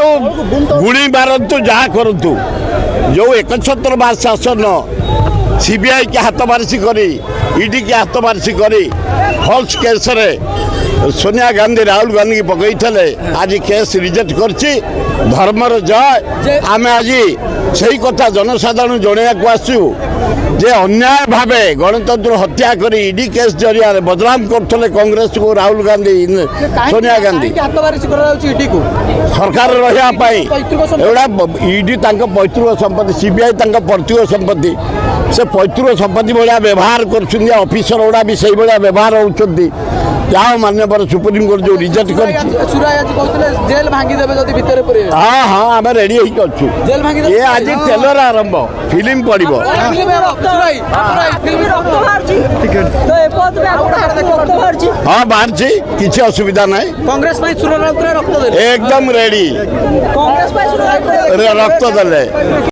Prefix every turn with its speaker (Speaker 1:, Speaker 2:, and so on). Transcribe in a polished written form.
Speaker 1: देखु गुणी मारतु जहाँ करतु जो 71 शासन सीबीआई के हाथ मारिशी करी ईडी के हाथ मारिशी करी फल्स केस रे सोनिया गांधी राहुल गांधी की पकई थे आज केस रिजेक्ट करछि धर्मर जय आम आज सही कथा जनसाधारण जनवाक आसु जे अन्याय भावे गणतंत्र हत्या करी ईडी केस जरिया बदनाम करते कांग्रेस को राहुल गांधी सोनिया गांधी सरकार रहा एवढा ईडी पैतृक संपत्ति सीबीआई पैतृक संपत्ति से पैतृक संपत्ति भाया व्यवहार कर ऑफिसर गुड़ा भी से भाया व्यवहार होती जाओ माननीय सुप्रीम कोर्ट जो रिजेक्ट कर हाँ हाँ आम रेडी ये आज टेलर आरंभ फिल्म पड़ो हाँ बाहर किसी असुविधा ना एकदम रेडी रक्त देले।